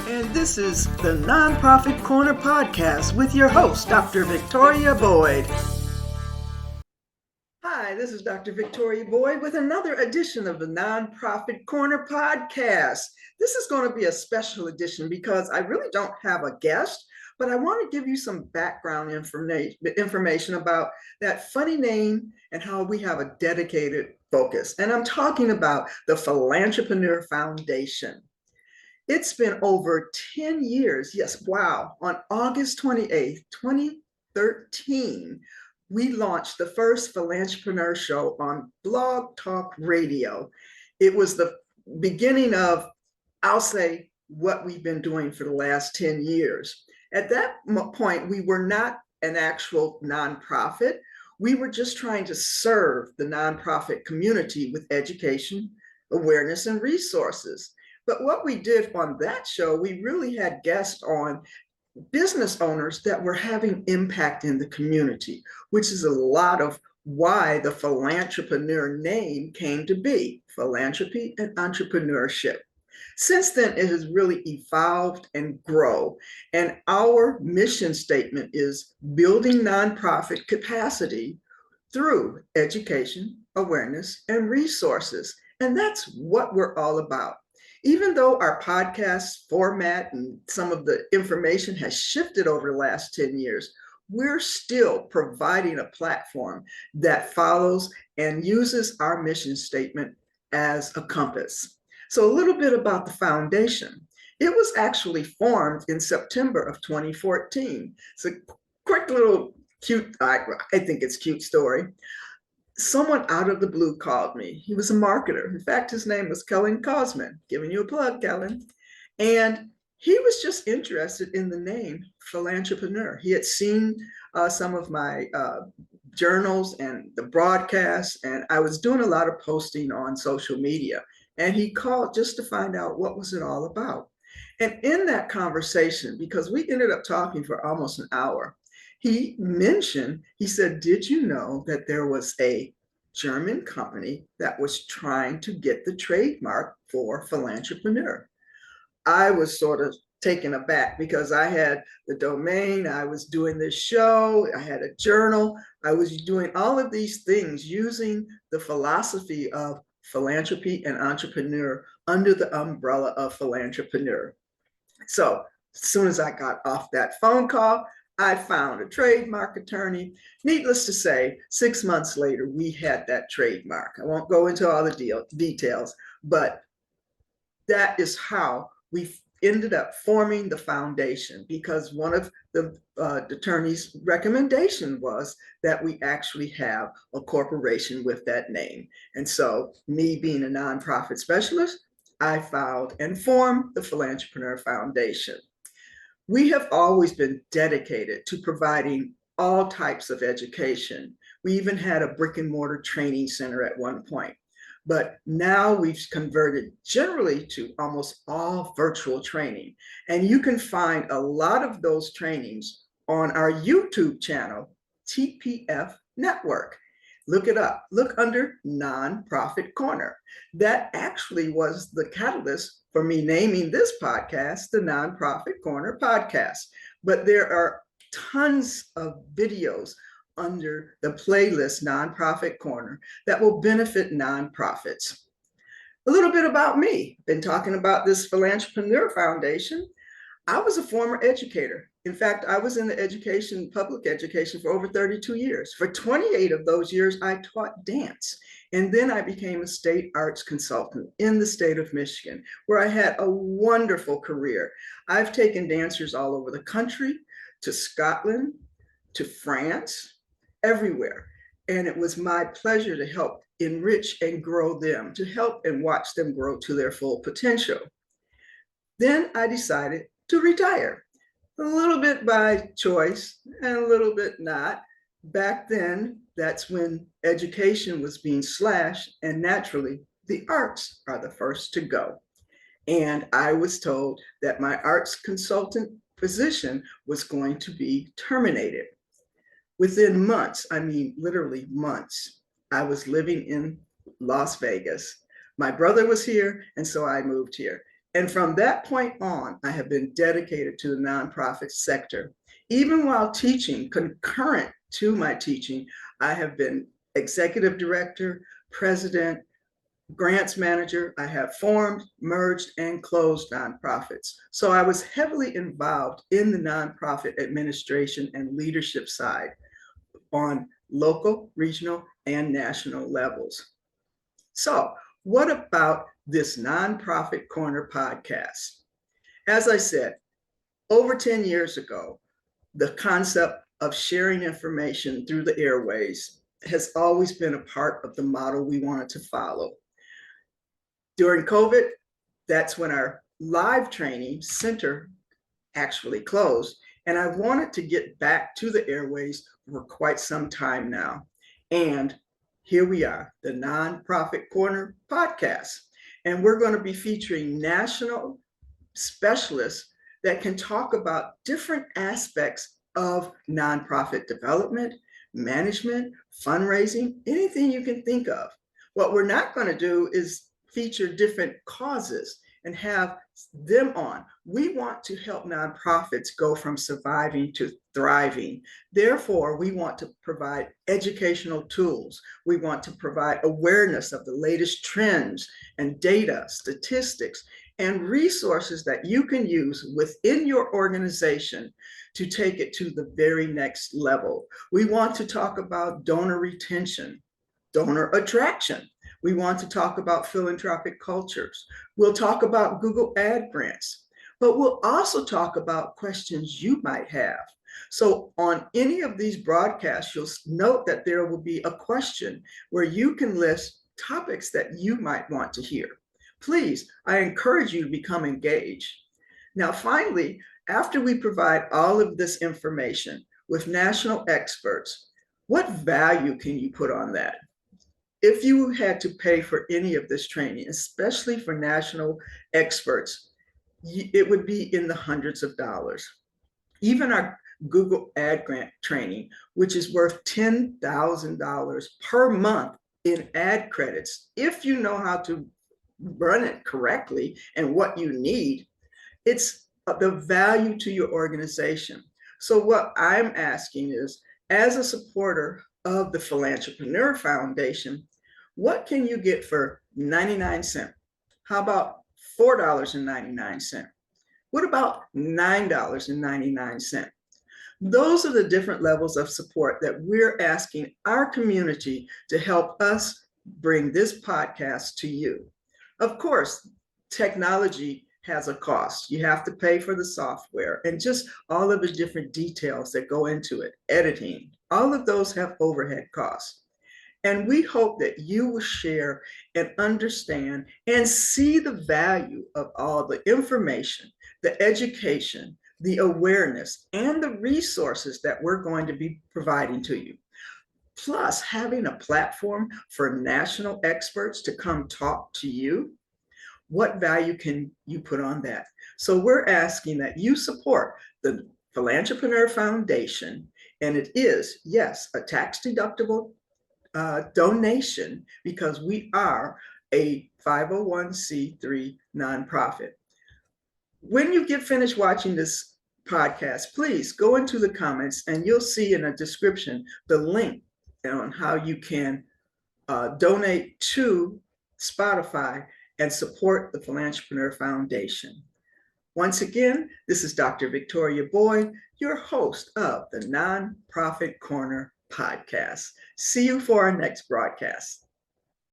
and this is the Nonprofit Corner podcast with your host, Dr. Victoria Boyd. Hi, this is Dr. Victoria Boyd with another edition of the Nonprofit Corner podcast. This is going to be a special edition because I really don't have a guest, but I want to give you some background information about that funny name and how we have a dedicated focus. And I'm talking about the Philantrepreneur Foundation. It's been over 10 years. Yes, wow. On August 28th, 2013, we launched the first Philantrepreneur show on Blog Talk Radio. It was the beginning of, I'll say, what we've been doing for the last 10 years. At that point, we were not an actual nonprofit. We were just trying to serve the nonprofit community with education, awareness, and resources. But what we did on that show, we really had guests on business owners that were having impact in the community, which is a lot of why the Philantrepreneur name came to be, philanthropy and entrepreneurship. Since then, it has really evolved and grown. And our mission statement is building nonprofit capacity through education, awareness, and resources. And that's what we're all about. Even though our podcast format and some of the information has shifted over the last 10 years, we're still providing a platform that follows and uses our mission statement as a compass. So a little bit about the foundation. It was actually formed in September of 2014. It's a quick little cute, I think it's cute story. Someone out of the blue called me. He was a marketer. In fact, his name was Kellen Cosman. Giving you a plug, Kellen. And he was just interested in the name Philantrepreneur. He had seen some of my journals and the broadcasts, and I was doing a lot of posting on social media. And he called just to find out what was it all about. And in that conversation, because we ended up talking for almost an hour, he said, did you know that there was a German company that was trying to get the trademark for Philantrepreneur? I was sort of taken aback because I had the domain, I was doing this show, I had a journal, I was doing all of these things using the philosophy of philanthropy and entrepreneur under the umbrella of Philantrepreneur. So as soon as I got off that phone call, I found a trademark attorney. Needless to say, 6 months later, we had that trademark. I won't go into all the details, but that is how we ended up forming the foundation, because one of the attorney's recommendation was that we actually have a corporation with that name. And so me being a nonprofit specialist, I filed and formed the Philantrepreneur Foundation. We have always been dedicated to providing all types of education. We even had a brick and mortar training center at one point, but now we've converted generally to almost all virtual training. And you can find a lot of those trainings on our YouTube channel, TPF Network. Look it up. Look under Nonprofit Corner. That actually was the catalyst for me naming this podcast the Nonprofit Corner Podcast. But there are tons of videos under the playlist Nonprofit Corner that will benefit nonprofits. A little bit about me. Been talking about this Philantrepreneur Foundation. I was a former educator. In fact, I was in the public education for over 32 years. For 28 of those years, I taught dance. And then I became a state arts consultant in the state of Michigan, where I had a wonderful career. I've taken dancers all over the country, to Scotland, to France, everywhere. And it was my pleasure to help enrich and grow them, to help and watch them grow to their full potential. Then I decided to retire, a little bit by choice and a little bit not. Back then, that's when education was being slashed, and naturally, the arts are the first to go. And I was told that my arts consultant position was going to be terminated. Within months, I mean, literally months, I was living in Las Vegas. My brother was here, and so I moved here. And from that point on, I have been dedicated to the nonprofit sector. Even while teaching, concurrent to my teaching, I have been executive director, president, grants manager. I have formed, merged, and closed nonprofits. So I was heavily involved in the nonprofit administration and leadership side on local, regional, and national levels. So, what about this Nonprofit Corner podcast? As I said, over 10 years ago, the concept of sharing information through the airways has always been a part of the model we wanted to follow. During COVID, that's when our live training center actually closed. And I wanted to get back to the airways for quite some time now. And here we are, the Nonprofit Corner podcast. And we're going to be featuring national specialists that can talk about different aspects of nonprofit development, management, fundraising, anything you can think of. What we're not going to do is feature different causes and have them on. We want to help nonprofits go from surviving to thriving. Therefore, we want to provide educational tools. We want to provide awareness of the latest trends and data, statistics, and resources that you can use within your organization to take it to the very next level. We want to talk about donor retention, donor attraction. We want to talk about philanthropic cultures. We'll talk about Google Ad grants, but we'll also talk about questions you might have. So on any of these broadcasts, you'll note that there will be a question where you can list topics that you might want to hear. Please, I encourage you to become engaged. Now, finally, after we provide all of this information with national experts, what value can you put on that? If you had to pay for any of this training, especially for national experts, it would be in the hundreds of dollars. Even our Google Ad Grant training, which is worth $10,000 per month in ad credits, if you know how to run it correctly and what you need, it's the value to your organization. So what I'm asking is, as a supporter of the Philantrepreneur Foundation, what can you get for 99 cents? How about $4.99? What about $9.99? Those are the different levels of support that we're asking our community to help us bring this podcast to you. Of course, technology has a cost. You have to pay for the software and just all of the different details that go into it, editing, all of those have overhead costs. And we hope that you will share and understand and see the value of all the information, the education, the awareness, and the resources that we're going to be providing to you. Plus, having a platform for national experts to come talk to you. What value can you put on that? So we're asking that you support the Philantrepreneur Foundation, and it is, yes, a tax-deductible donation because we are a 501c3 nonprofit. When you get finished watching this podcast, please go into the comments and you'll see in a description the link on how you can donate to Spotify and support the Philantrepreneur Foundation. Once again, this is Dr. Victoria Boyd, your host of the Nonprofit Corner podcast. See you for our next broadcast.